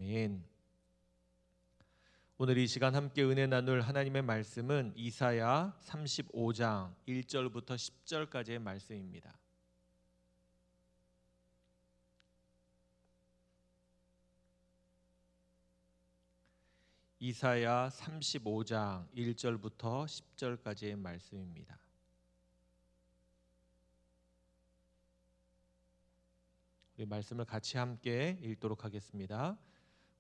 아멘. 오늘 이 시간 함께 은혜 나눌 하나님의 말씀은 이사야 35장 1절부터 10절까지의 말씀입니다. 이사야 35장 1절부터 10절까지의 말씀입니다. 우리 말씀을 같이 함께 읽도록 하겠습니다.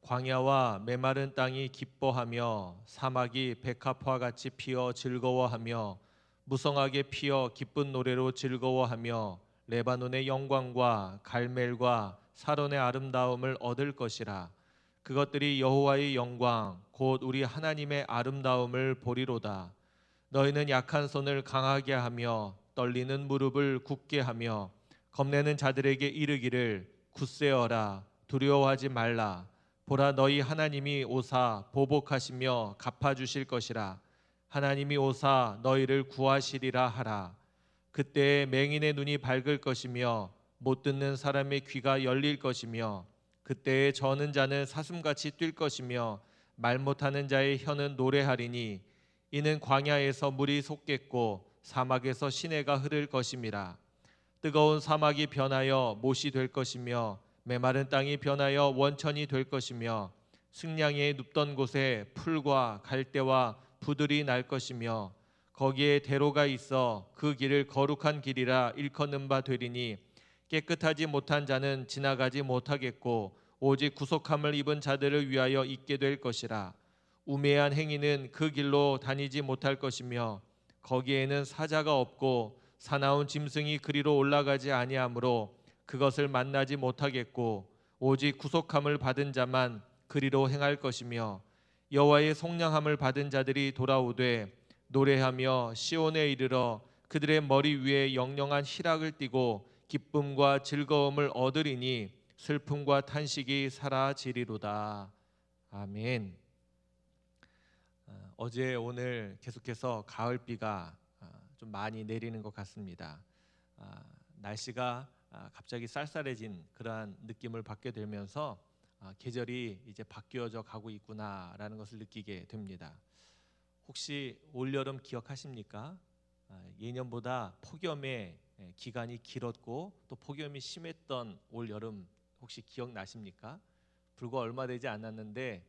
광야와 메마른 땅이 기뻐하며 사막이 백합화 같이 피어 즐거워하며 무성하게 피어 기쁜 노래로 즐거워하며 레바논의 영광과 갈멜과 사론의 아름다움을 얻을 것이라. 그것들이 여호와의 영광 곧 우리 하나님의 아름다움을 보리로다. 너희는 약한 손을 강하게 하며 떨리는 무릎을 굳게 하며 겁내는 자들에게 이르기를 굳세어라, 두려워하지 말라. 보라, 너희 하나님이 오사 보복하시며 갚아주실 것이라. 하나님이 오사 너희를 구하시리라 하라. 그때에 맹인의 눈이 밝을 것이며 못 듣는 사람의 귀가 열릴 것이며 그때에 저는 자는 사슴같이 뛸 것이며 말 못하는 자의 혀는 노래하리니 이는 광야에서 물이 솟겠고 사막에서 시내가 흐를 것임이라. 뜨거운 사막이 변하여 못이 될 것이며 메마른 땅이 변하여 원천이 될 것이며 승냥이의 눕던 곳에 풀과 갈대와 부들이 날 것이며 거기에 대로가 있어 그 길을 거룩한 길이라 일컫는 바 되리니 깨끗하지 못한 자는 지나가지 못하겠고 오직 구속함을 입은 자들을 위하여 있게 될 것이라. 우매한 행위는 그 길로 다니지 못할 것이며 거기에는 사자가 없고 사나운 짐승이 그리로 올라가지 아니하므로 그것을 만나지 못하겠고 오직 구속함을 받은 자만 그리로 행할 것이며 여호와의 속량함을 받은 자들이 돌아오되 노래하며 시온에 이르러 그들의 머리 위에 영영한 희락을 띠고 기쁨과 즐거움을 얻으리니 슬픔과 탄식이 사라지리로다. 아멘. 어제 오늘 계속해서 가을비가 좀 많이 내리는 것 같습니다. 날씨가 갑자기 쌀쌀해진 그러한 느낌을 받게 되면서 계절이 이제 바뀌어져 가고 있구나라는 것을 느끼게 됩니다. 혹시 올여름 기억하십니까? 예년보다 폭염의 기간이 길었고 또 폭염이 심했던 올여름 혹시 기억나십니까? 불과 얼마 되지 않았는데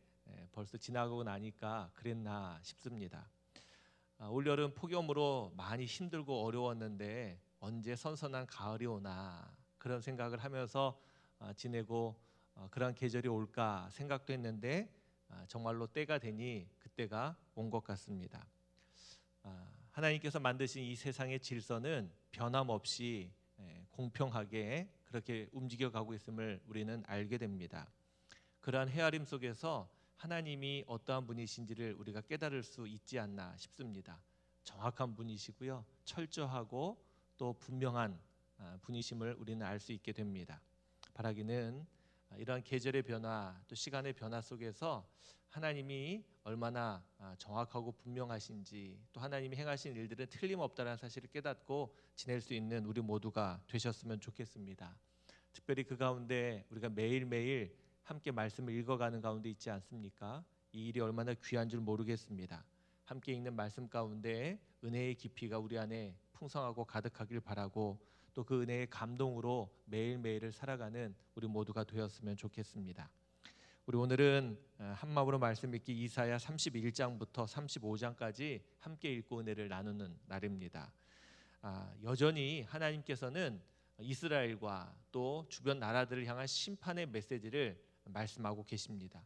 벌써 지나가고 나니까 그랬나 싶습니다. 올여름 폭염으로 많이 힘들고 어려웠는데 언제 선선한 가을이 오나 그런 생각을 하면서 지내고 그런 계절이 올까 생각도 했는데 정말로 때가 되니 그때가 온 것 같습니다. 하나님께서 만드신 이 세상의 질서는 변함없이 공평하게 그렇게 움직여가고 있음을 우리는 알게 됩니다. 그러한 헤아림 속에서 하나님이 어떠한 분이신지를 우리가 깨달을 수 있지 않나 싶습니다. 정확한 분이시고요, 철저하고 또 분명한 분이심을 우리는 알 수 있게 됩니다. 바라기는 이러한 계절의 변화 또 시간의 변화 속에서 하나님이 얼마나 정확하고 분명하신지 또 하나님이 행하신 일들은 틀림없다는 사실을 깨닫고 지낼 수 있는 우리 모두가 되셨으면 좋겠습니다. 특별히 그 가운데 우리가 매일매일 함께 말씀을 읽어가는 가운데 있지 않습니까? 이 일이 얼마나 귀한 줄 모르겠습니다. 함께 읽는 말씀 가운데 은혜의 깊이가 우리 안에 풍성하고 가득하길 바라고 또 그 은혜의 감동으로 매일매일을 살아가는 우리 모두가 되었으면 좋겠습니다. 우리 오늘은 한마음으로 말씀 읽기 이사야 31장부터 35장까지 함께 읽고 은혜를 나누는 날입니다. 여전히 하나님께서는 이스라엘과 또 주변 나라들을 향한 심판의 메시지를 말씀하고 계십니다.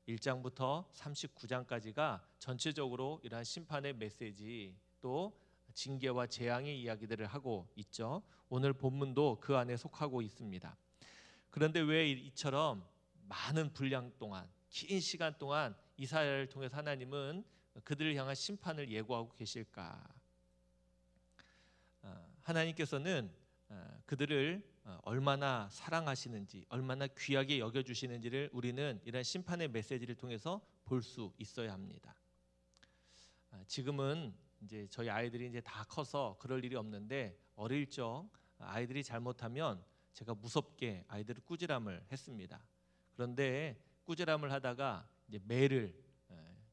1장부터 39장까지가 전체적으로 이러한 심판의 메시지 또 징계와 재앙의 이야기들을 하고 있죠. 오늘 본문도 그 안에 속하고 있습니다. 그런데 왜 이처럼 많은 분량 동안 긴 시간 동안 이사야를 통해서 하나님은 그들을 향한 심판을 예고하고 계실까? 하나님께서는 그들을 얼마나 사랑하시는지 얼마나 귀하게 여겨주시는지를 우리는 이런 심판의 메시지를 통해서 볼 수 있어야 합니다. 지금은 이제 저희 아이들이 이제 다 커서 그럴 일이 없는데 어릴 적 아이들이 잘못하면 제가 무섭게 아이들을 꾸지람을 했습니다. 그런데 꾸지람을 하다가 이제 매를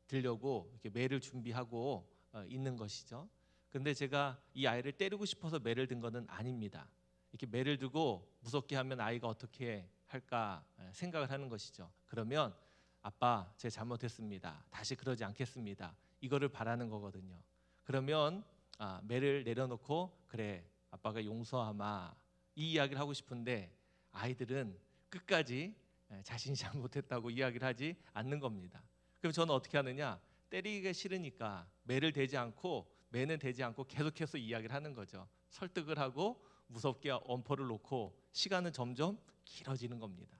들려고 이렇게 매를 준비하고 있는 것이죠. 그런데 제가 이 아이를 때리고 싶어서 매를 든 것은 아닙니다. 이렇게 매를 들고 무섭게 하면 아이가 어떻게 할까 생각을 하는 것이죠. 그러면 아빠, 제가 잘못했습니다. 다시 그러지 않겠습니다. 이거를 바라는 거거든요. 그러면 매를 내려놓고 그래, 아빠가 용서하마, 이 이야기를 하고 싶은데 아이들은 끝까지 자신이 잘못했다고 이야기를 하지 않는 겁니다. 그럼 저는 어떻게 하느냐? 때리기가 싫으니까 매를 대지 않고 매는 대지 않고 계속해서 이야기를 하는 거죠. 설득을 하고 무섭게 엄포를 놓고 시간은 점점 길어지는 겁니다.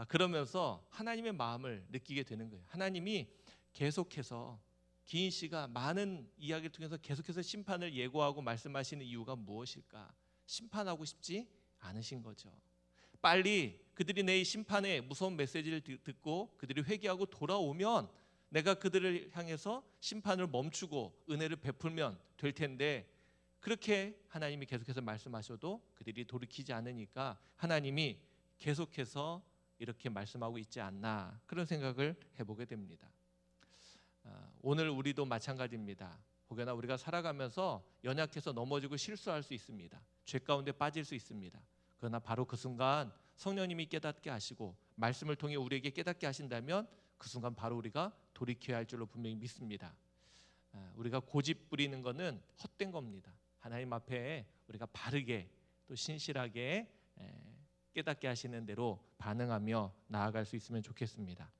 그러면서 하나님의 마음을 느끼게 되는 거예요. 하나님이 계속해서 기인 씨가 많은 이야기를 통해서 계속해서 심판을 예고하고 말씀하시는 이유가 무엇일까? 심판하고 싶지 않으신 거죠. 빨리 그들이 내 심판의 무서운 메시지를 듣고 그들이 회개하고 돌아오면 내가 그들을 향해서 심판을 멈추고 은혜를 베풀면 될 텐데, 그렇게 하나님이 계속해서 말씀하셔도 그들이 돌이키지 않으니까 하나님이 계속해서 이렇게 말씀하고 있지 않나, 그런 생각을 해보게 됩니다. 오늘 우리도 마찬가지입니다. 혹여나 우리가 살아가면서 연약해서 넘어지고 실수할 수 있습니다. 죄 가운데 빠질 수 있습니다. 그러나 바로 그 순간 성령님이 깨닫게 하시고 말씀을 통해 우리에게 깨닫게 하신다면 그 순간 바로 우리가 돌이켜야 할 줄로 분명히 믿습니다. 우리가 고집 부리는 것은 헛된 겁니다. 하나님 앞에 우리가 바르게 또 신실하게 깨닫게 하시는 대로 반응하며 나아갈 수 있으면 좋겠습니다.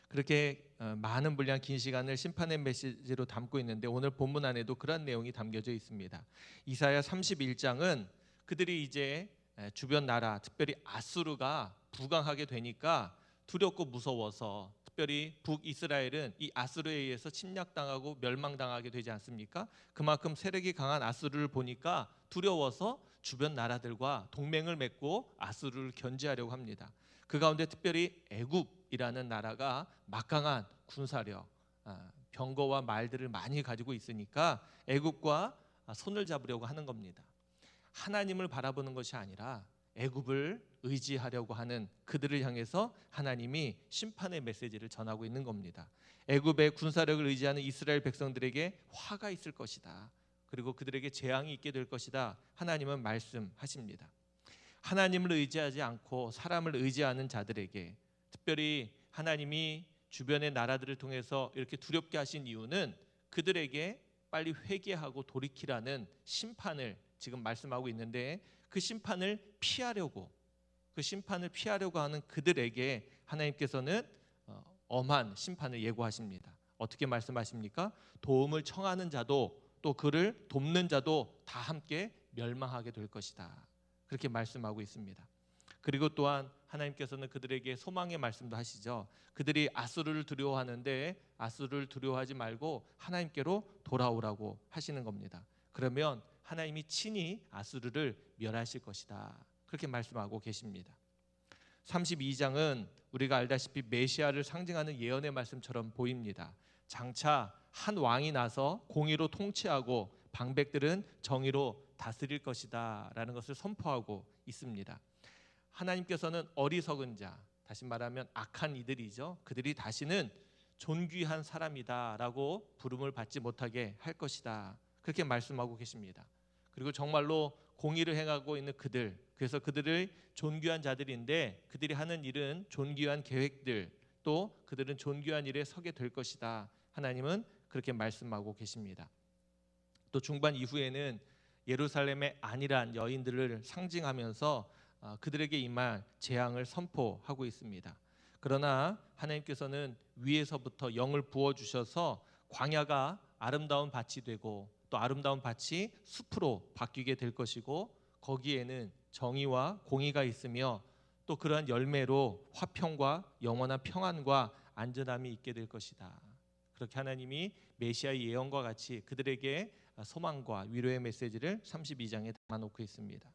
그렇게 많은 분량 긴 시간을 심판의 메시지로 담고 있는데 오늘 본문 안에도 그런 내용이 담겨져 있습니다. 이사야 31장은 그들이 이제 주변 나라, 특별히 아수르가 부강하게 되니까 두렵고 무서워서, 특별히 북이스라엘은 이 아수르에 의해서 침략당하고 멸망당하게 되지 않습니까? 그만큼 세력이 강한 아수르를 보니까 두려워서 주변 나라들과 동맹을 맺고 아수르를 견제하려고 합니다. 그 가운데 특별히 애굽이라는 나라가 막강한 군사력, 병거와 말들을 많이 가지고 있으니까 애굽과 손을 잡으려고 하는 겁니다. 하나님을 바라보는 것이 아니라 애굽을 의지하려고 하는 그들을 향해서 하나님이 심판의 메시지를 전하고 있는 겁니다. 애굽의 군사력을 의지하는 이스라엘 백성들에게 화가 있을 것이다. 그리고 그들에게 재앙이 있게 될 것이다. 하나님은 말씀하십니다. 하나님을 의지하지 않고 사람을 의지하는 자들에게, 특별히 하나님이 주변의 나라들을 통해서 이렇게 두렵게 하신 이유는 그들에게 빨리 회개하고 돌이키라는 심판을 지금 말씀하고 있는데, 그 심판을 피하려고 하는 그들에게 하나님께서는 엄한 심판을 예고하십니다. 어떻게 말씀하십니까? 도움을 청하는 자도 또 그를 돕는 자도 다 함께 멸망하게 될 것이다. 그렇게 말씀하고 있습니다. 그리고 또한 하나님께서는 그들에게 소망의 말씀도 하시죠. 그들이 아수르를 두려워하는데 아수르를 두려워하지 말고 하나님께로 돌아오라고 하시는 겁니다. 그러면 하나님이 친히 아수르를 멸하실 것이다. 그렇게 말씀하고 계십니다. 32장은 우리가 알다시피 메시아를 상징하는 예언의 말씀처럼 보입니다. 장차 한 왕이 나서 공의로 통치하고 방백들은 정의로 다스릴 것이다 라는 것을 선포하고 있습니다. 하나님께서는 어리석은 자, 다시 말하면 악한 이들이죠. 그들이 다시는 존귀한 사람이다 라고 부름을 받지 못하게 할 것이다. 그렇게 말씀하고 계십니다. 그리고 정말로 공의를 행하고 있는 그들, 그래서 그들을 존귀한 자들인데 그들이 하는 일은 존귀한 계획들, 또 그들은 존귀한 일에 서게 될 것이다. 하나님은 그렇게 말씀하고 계십니다. 또 중반 이후에는 예루살렘의 안일한 여인들을 상징하면서 그들에게 임할 재앙을 선포하고 있습니다. 그러나 하나님께서는 위에서부터 영을 부어주셔서 광야가 아름다운 밭이 되고 또 아름다운 밭이 숲으로 바뀌게 될 것이고, 거기에는 정의와 공의가 있으며 또 그러한 열매로 화평과 영원한 평안과 안전함이 있게 될 것이다. 그렇게 하나님이 메시아의 예언과 같이 그들에게 소망과 위로의 메시지를 32장에 담아놓고 있습니다.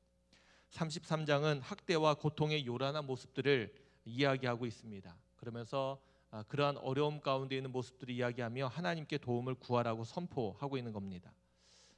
33장은 학대와 고통의 요란한 모습들을 이야기하고 있습니다. 그러면서 그러한 어려움 가운데 있는 모습들을 이야기하며 하나님께 도움을 구하라고 선포하고 있는 겁니다.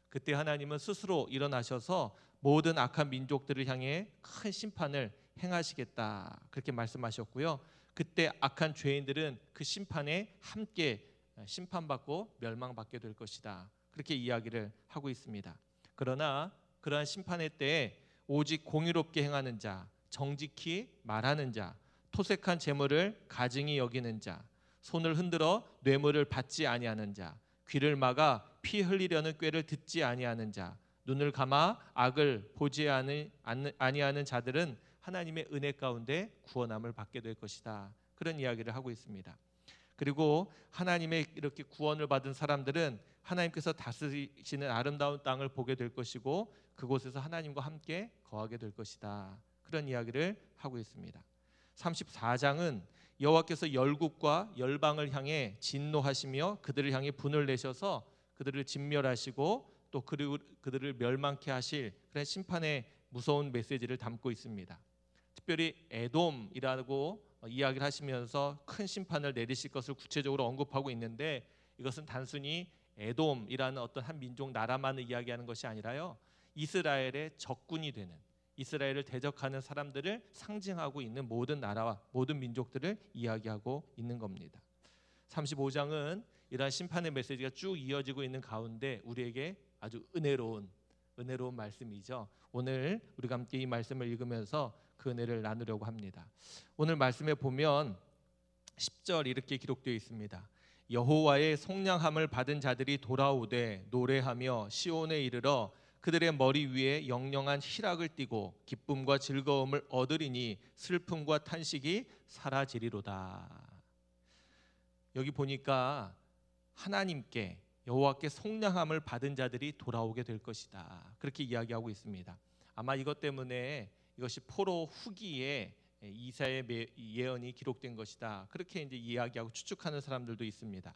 그때 하나님은 스스로 일어나셔서 모든 악한 민족들을 향해 큰 심판을 행하시겠다 그렇게 말씀하셨고요. 그때 악한 죄인들은 그 심판에 함께 심판받고 멸망받게 될 것이다 그렇게 이야기를 하고 있습니다. 그러나 그러한 심판의 때에 오직 공의롭게 행하는 자, 정직히 말하는 자, 토색한 재물을 가증히 여기는 자, 손을 흔들어 뇌물을 받지 아니하는 자, 귀를 막아 피 흘리려는 꾀를 듣지 아니하는 자, 눈을 감아 악을 보지 아니하는 자들은 하나님의 은혜 가운데 구원함을 받게 될 것이다 그런 이야기를 하고 있습니다. 그리고 하나님의 이렇게 구원을 받은 사람들은 하나님께서 다스리시는 아름다운 땅을 보게 될 것이고 그곳에서 하나님과 함께 거하게 될 것이다 그런 이야기를 하고 있습니다. 34장은 여호와께서 열국과 열방을 향해 진노하시며 그들을 향해 분을 내셔서 그들을 진멸하시고 또 그들을 멸망케 하실 그런 심판의 무서운 메시지를 담고 있습니다. 특별히 에돔이라고 이야기를 하시면서 큰 심판을 내리실 것을 구체적으로 언급하고 있는데 이것은 단순히 에돔이라는 어떤 한 민족 나라만을 이야기하는 것이 아니라요, 이스라엘의 적군이 되는, 이스라엘을 대적하는 사람들을 상징하고 있는 모든 나라와 모든 민족들을 이야기하고 있는 겁니다. 35장은 이러한 심판의 메시지가 쭉 이어지고 있는 가운데 우리에게 아주 은혜로운 말씀이죠. 오늘 우리가 함께 이 말씀을 읽으면서 그 은혜를 나누려고 합니다. 오늘 말씀에 보면 10절 이렇게 기록되어 있습니다. 여호와의 속량함을 받은 자들이 돌아오되 노래하며 시온에 이르러 그들의 머리 위에 영영한 희락을 띠고 기쁨과 즐거움을 얻으리니 슬픔과 탄식이 사라지리로다. 여기 보니까 하나님께 여호와께 속량함을 받은 자들이 돌아오게 될 것이다 그렇게 이야기하고 있습니다. 아마 이것 때문에 이것이 포로 후기에 이사야의 예언이 기록된 것이다 그렇게 이제 이야기하고 추측하는 사람들도 있습니다.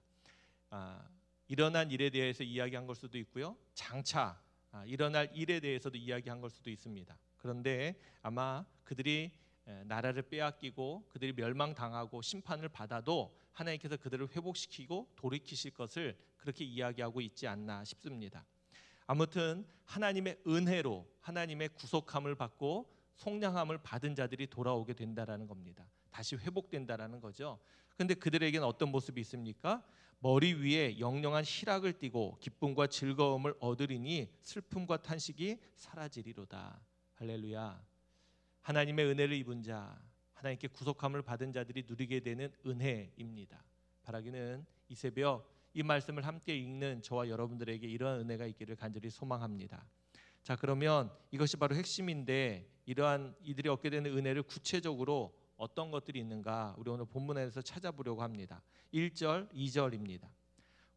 일어난 일에 대해서 이야기한 걸 수도 있고요, 장차 일어날 일에 대해서도 이야기한 걸 수도 있습니다. 그런데 아마 그들이 나라를 빼앗기고 그들이 멸망당하고 심판을 받아도 하나님께서 그들을 회복시키고 돌이키실 것을 그렇게 이야기하고 있지 않나 싶습니다. 아무튼 하나님의 은혜로 하나님의 구속함을 받고 속량함을 받은 자들이 돌아오게 된다라는 겁니다. 다시 회복된다라는 거죠. 그런데 그들에게는 어떤 모습이 있습니까? 머리 위에 영영한 희락을 띠고 기쁨과 즐거움을 얻으리니 슬픔과 탄식이 사라지리로다. 할렐루야. 하나님의 은혜를 입은 자, 하나님께 구속함을 받은 자들이 누리게 되는 은혜입니다. 바라기는 이 새벽 이 말씀을 함께 읽는 저와 여러분들에게 이러한 은혜가 있기를 간절히 소망합니다. 자, 그러면 이것이 바로 핵심인데 이러한 이들이 얻게 되는 은혜를 구체적으로 어떤 것들이 있는가 우리 오늘 본문에서 찾아보려고 합니다. 1절, 2절입니다.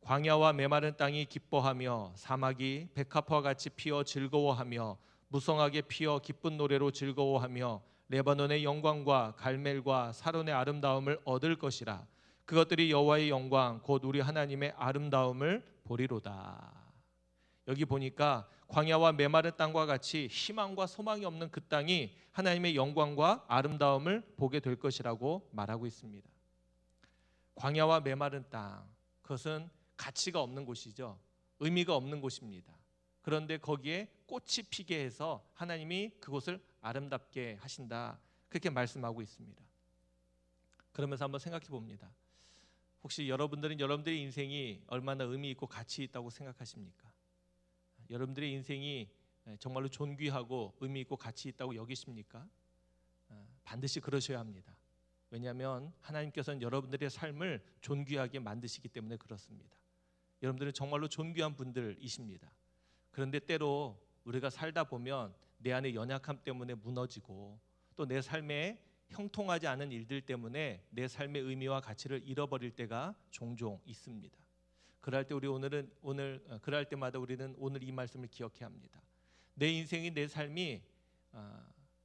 광야와 메마른 땅이 기뻐하며 사막이 백합화와 같이 피어 즐거워하며 무성하게 피어 기쁜 노래로 즐거워하며 레바논의 영광과 갈멜과 사론의 아름다움을 얻을 것이라. 그것들이 여호와의 영광 곧 우리 하나님의 아름다움을 보리로다. 여기 보니까 광야와 메마른 땅과 같이 희망과 소망이 없는 그 땅이 하나님의 영광과 아름다움을 보게 될 것이라고 말하고 있습니다. 광야와 메마른 땅, 그것은 가치가 없는 곳이죠. 의미가 없는 곳입니다. 그런데 거기에 꽃이 피게 해서 하나님이 그곳을 아름답게 하신다 그렇게 말씀하고 있습니다. 그러면서 한번 생각해 봅니다. 혹시 여러분들은 여러분들의 인생이 얼마나 의미 있고 가치 있다고 생각하십니까? 여러분들의 인생이 정말로 존귀하고 의미 있고 가치 있다고 여기십니까? 반드시 그러셔야 합니다. 왜냐하면 하나님께서는 여러분들의 삶을 존귀하게 만드시기 때문에 그렇습니다. 여러분들은 정말로 존귀한 분들이십니다. 그런데 때로 우리가 살다 보면 내 안의 연약함 때문에 무너지고 또 내 삶에 형통하지 않은 일들 때문에 내 삶의 의미와 가치를 잃어버릴 때가 종종 있습니다. 그럴 때 그럴 때마다 우리는 오늘 이 말씀을 기억해야 합니다. 내 인생이, 내 삶이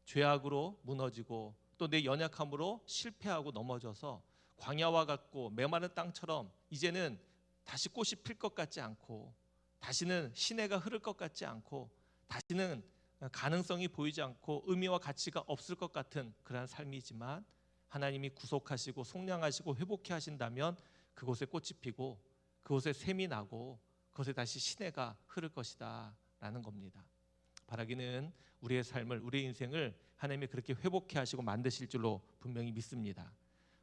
죄악으로 무너지고 또 내 연약함으로 실패하고 넘어져서 광야와 같고 메마른 땅처럼 이제는 다시 꽃이 필 것 같지 않고 다시는 시내가 흐를 것 같지 않고 다시는 가능성이 보이지 않고 의미와 가치가 없을 것 같은 그러한 삶이지만 하나님이 구속하시고 속량하시고 회복해 하신다면 그곳에 꽃이 피고 그곳에 샘이 나고 그곳에 다시 시내가 흐를 것이다 라는 겁니다. 바라기는 우리의 삶을, 우리의 인생을 하나님이 그렇게 회복해 하시고 만드실 줄로 분명히 믿습니다.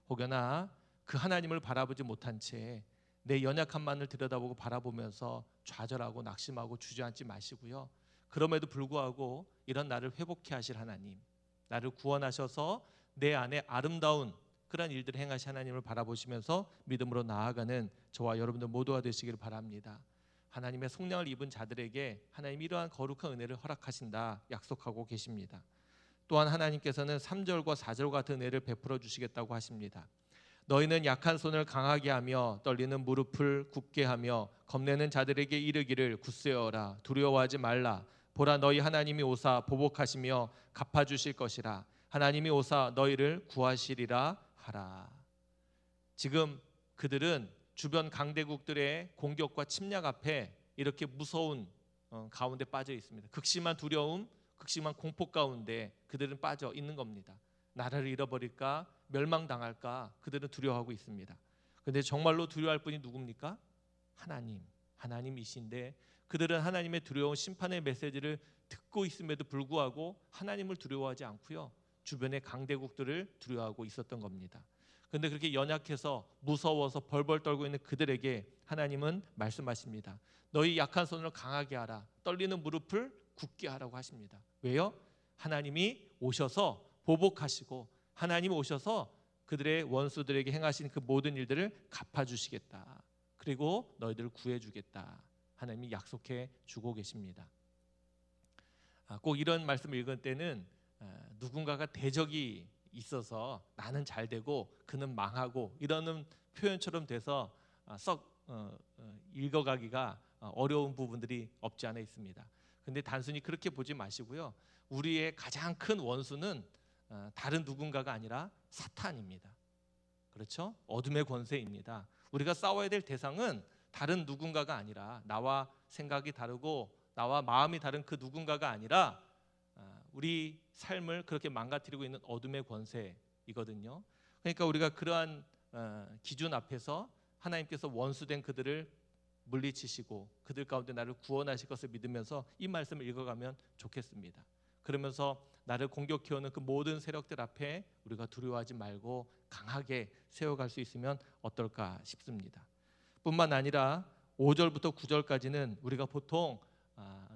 혹여나 그 하나님을 바라보지 못한 채 내 연약함만을 들여다보고 바라보면서 좌절하고 낙심하고 주저앉지 마시고요. 그럼에도 불구하고 이런 나를 회복해 하실 하나님, 나를 구원하셔서 내 안에 아름다운 그런 일들을 행하신 하나님을 바라보시면서 믿음으로 나아가는 저와 여러분들 모두가 되시길 바랍니다. 하나님의 속량을 입은 자들에게 하나님이 이러한 거룩한 은혜를 허락하신다 약속하고 계십니다. 또한 하나님께서는 3절과 4절 같은 은혜를 베풀어 주시겠다고 하십니다. 너희는 약한 손을 강하게 하며 떨리는 무릎을 굳게 하며 겁내는 자들에게 이르기를 굳세어라, 두려워하지 말라. 보라, 너희 하나님이 오사 보복하시며 갚아주실 것이라. 하나님이 오사 너희를 구하시리라 하라. 지금 그들은 주변 강대국들의 공격과 침략 앞에 이렇게 무서운 가운데 빠져 있습니다. 극심한 두려움, 극심한 공포 가운데 그들은 빠져 있는 겁니다. 나라를 잃어버릴까, 멸망당할까 그들은 두려워하고 있습니다. 그런데 정말로 두려워할 분이 누굽니까? 하나님이신데 그들은 하나님의 두려운 심판의 메시지를 듣고 있음에도 불구하고 하나님을 두려워하지 않고요, 주변의 강대국들을 두려워하고 있었던 겁니다. 그런데 그렇게 연약해서 무서워서 벌벌 떨고 있는 그들에게 하나님은 말씀하십니다. 너희 약한 손을 강하게 하라, 떨리는 무릎을 굳게 하라고 하십니다. 왜요? 하나님이 오셔서 보복하시고 하나님이 오셔서 그들의 원수들에게 행하신 그 모든 일들을 갚아주시겠다. 그리고 너희들을 구해주겠다. 하나님이 약속해 주고 계십니다. 꼭 이런 말씀을 읽을 때는 누군가가 대적이 있어서 나는 잘 되고 그는 망하고 이러는 표현처럼 돼서 썩 읽어가기가 어려운 부분들이 없지 않아 있습니다. 그런데 단순히 그렇게 보지 마시고요, 우리의 가장 큰 원수는 다른 누군가가 아니라 사탄입니다. 그렇죠? 어둠의 권세입니다. 우리가 싸워야 될 대상은 다른 누군가가 아니라 나와 생각이 다르고 나와 마음이 다른 그 누군가가 아니라 우리 삶을 그렇게 망가뜨리고 있는 어둠의 권세이거든요. 그러니까 우리가 그러한 기준 앞에서 하나님께서 원수된 그들을 물리치시고 그들 가운데 나를 구원하실 것을 믿으면서 이 말씀을 읽어가면 좋겠습니다. 그러면서 나를 공격해오는 그 모든 세력들 앞에 우리가 두려워하지 말고 강하게 세워갈 수 있으면 어떨까 싶습니다. 뿐만 아니라 5절부터 9절까지는 우리가 보통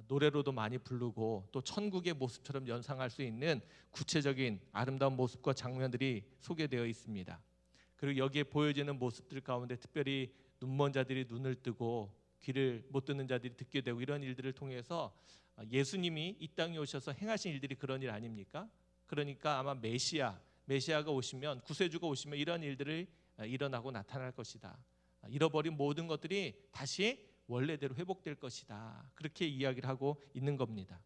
노래로도 많이 부르고 또 천국의 모습처럼 연상할 수 있는 구체적인 아름다운 모습과 장면들이 소개되어 있습니다. 그리고 여기에 보여지는 모습들 가운데 특별히 눈먼 자들이 눈을 뜨고 귀를 못 듣는 자들이 듣게 되고 이런 일들을 통해서 예수님이 이 땅에 오셔서 행하신 일들이 그런 일 아닙니까? 그러니까 아마 메시아가 오시면, 구세주가 오시면 이런 일들이 일어나고 나타날 것이다. 잃어버린 모든 것들이 다시 원래대로 회복될 것이다. 그렇게 이야기를 하고 있는 겁니다.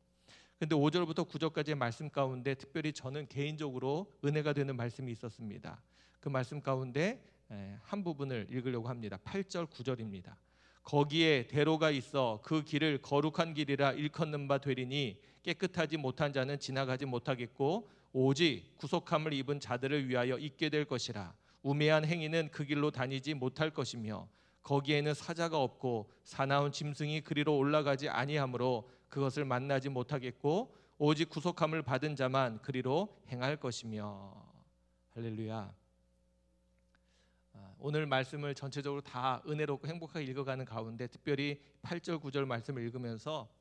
그런데 5절부터 9절까지의 말씀 가운데 특별히 저는 개인적으로 은혜가 되는 말씀이 있었습니다. 그 말씀 가운데 한 부분을 읽으려고 합니다. 8절 9절입니다. 거기에 대로가 있어 그 길을 거룩한 길이라 일컫는 바 되리니 깨끗하지 못한 자는 지나가지 못하겠고 오직 구속함을 입은 자들을 위하여 있게 될 것이라. 우매한 행위는 그 길로 다니지 못할 것이며 거기에는 사자가 없고 사나운 짐승이 그리로 올라가지 아니하므로 그것을 만나지 못하겠고 오직 구속함을 받은 자만 그리로 행할 것이며. 할렐루야. 오늘 말씀을 전체적으로 다 은혜롭고 행복하게 읽어가는 가운데 특별히 8절 9절 말씀을 읽으면서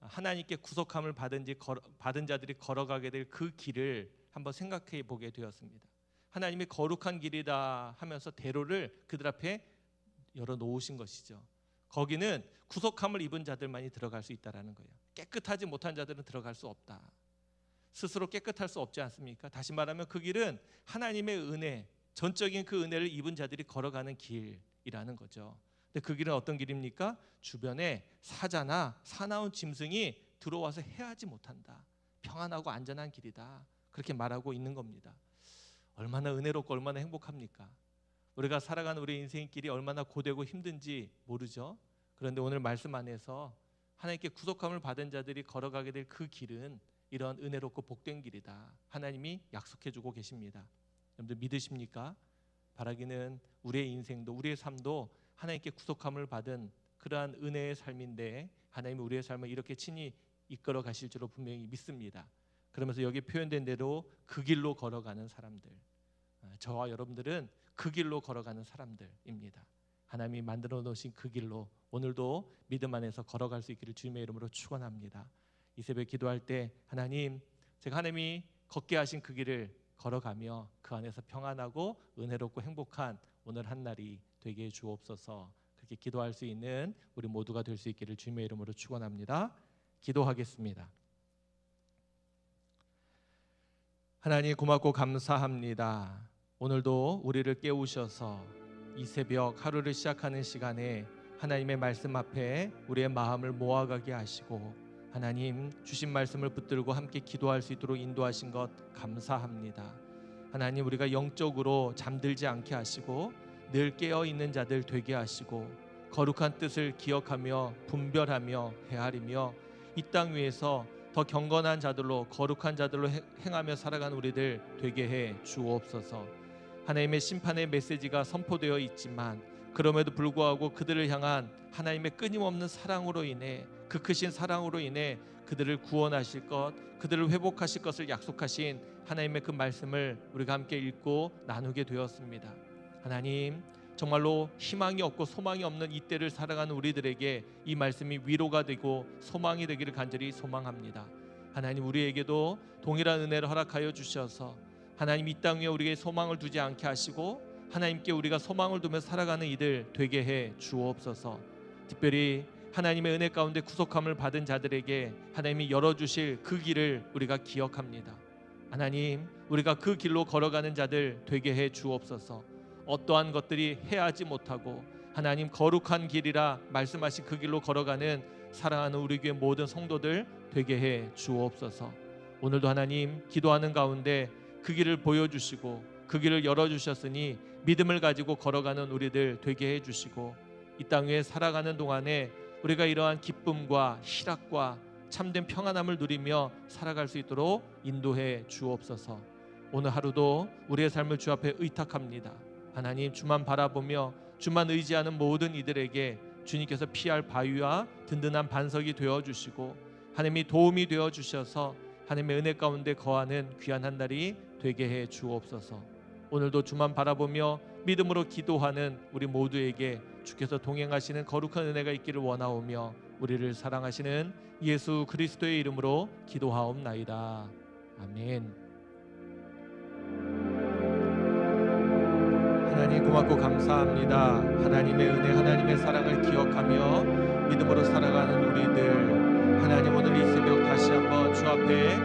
하나님께 구속함을 받은 자들이 걸어가게 될 그 길을 한번 생각해 보게 되었습니다. 하나님이 거룩한 길이다 하면서 대로를 그들 앞에 열어놓으신 것이죠. 거기는 구속함을 입은 자들만이 들어갈 수 있다라는 거예요. 깨끗하지 못한 자들은 들어갈 수 없다. 스스로 깨끗할 수 없지 않습니까? 다시 말하면 그 길은 하나님의 은혜, 전적인 그 은혜를 입은 자들이 걸어가는 길이라는 거죠. 근데 그 길은 어떤 길입니까? 주변에 사자나 사나운 짐승이 들어와서 해하지 못한다. 평안하고 안전한 길이다. 그렇게 말하고 있는 겁니다. 얼마나 은혜롭고 얼마나 행복합니까? 우리가 살아가는 우리 인생길이 얼마나 고되고 힘든지 모르죠. 그런데 오늘 말씀 안에서 하나님께 구속함을 받은 자들이 걸어가게 될 그 길은 이런 은혜롭고 복된 길이다. 하나님이 약속해주고 계십니다. 여러분들 믿으십니까? 바라기는 우리의 인생도 우리의 삶도 하나님께 구속함을 받은 그러한 은혜의 삶인데 하나님이 우리의 삶을 이렇게 친히 이끌어 가실 줄로 분명히 믿습니다. 그러면서 여기 표현된 대로 그 길로 걸어가는 사람들, 저와 여러분들은 그 길로 걸어가는 사람들입니다. 하나님이 만들어 놓으신 그 길로 오늘도 믿음 안에서 걸어갈 수 있기를 주님의 이름으로 축원합니다. 이 새벽 기도할 때 하나님, 제가 하나님이 걷게 하신 그 길을 걸어가며 그 안에서 평안하고 은혜롭고 행복한 오늘 한 날이 되게 해 주옵소서. 그렇게 기도할 수 있는 우리 모두가 될 수 있기를 주님의 이름으로 축원합니다. 기도하겠습니다. 하나님 고맙고 감사합니다. 오늘도 우리를 깨우셔서 이 새벽 하루를 시작하는 시간에 하나님의 말씀 앞에 우리의 마음을 모아가게 하시고 하나님 주신 말씀을 붙들고 함께 기도할 수 있도록 인도하신 것 감사합니다. 하나님, 우리가 영적으로 잠들지 않게 하시고 늘 깨어있는 자들 되게 하시고 거룩한 뜻을 기억하며 분별하며 헤아리며 이 땅 위에서 더 경건한 자들로 거룩한 자들로 행하며 살아가는 우리들 되게 해 주옵소서. 하나님의 심판의 메시지가 선포되어 있지만 그럼에도 불구하고 그들을 향한 하나님의 끊임없는 사랑으로 인해, 그 크신 사랑으로 인해 그들을 구원하실 것, 그들을 회복하실 것을 약속하신 하나님의 그 말씀을 우리가 함께 읽고 나누게 되었습니다. 하나님, 정말로 희망이 없고 소망이 없는 이때를 살아가는 우리들에게 이 말씀이 위로가 되고 소망이 되기를 간절히 소망합니다. 하나님, 우리에게도 동일한 은혜를 허락하여 주셔서 하나님 이 땅 위에 우리에게 소망을 두지 않게 하시고 하나님께 우리가 소망을 두며 살아가는 이들 되게 해 주옵소서. 특별히 하나님의 은혜 가운데 구속함을 받은 자들에게 하나님이 열어주실 그 길을 우리가 기억합니다. 하나님, 우리가 그 길로 걸어가는 자들 되게 해 주옵소서. 어떠한 것들이 해하지 못하고 하나님 거룩한 길이라 말씀하신 그 길로 걸어가는 사랑하는 우리 교회 모든 성도들 되게 해 주옵소서. 오늘도 하나님 기도하는 가운데 그 길을 보여주시고 그 길을 열어주셨으니 믿음을 가지고 걸어가는 우리들 되게 해주시고 이 땅 위에 살아가는 동안에 우리가 이러한 기쁨과 희락과 참된 평안함을 누리며 살아갈 수 있도록 인도해 주옵소서. 오늘 하루도 우리의 삶을 주 앞에 의탁합니다. 하나님, 주만 바라보며 주만 의지하는 모든 이들에게 주님께서 피할 바위와 든든한 반석이 되어주시고 하나님이 도움이 되어주셔서 하나님의 은혜 가운데 거하는 귀한 한 날이 되게 해 주옵소서. 오늘도 주만 바라보며 믿음으로 기도하는 우리 모두에게 주께서 동행하시는 거룩한 은혜가 있기를 원하오며 우리를 사랑하시는 예수 그리스도의 이름으로 기도하옵나이다. 아멘. 하나님 고맙고 감사합니다. 하나님의 은혜, 하나님의 사랑을 기억하며 믿음으로 살아가는 우리들, 하나님 오늘 이 새벽 다시 한번 주 앞에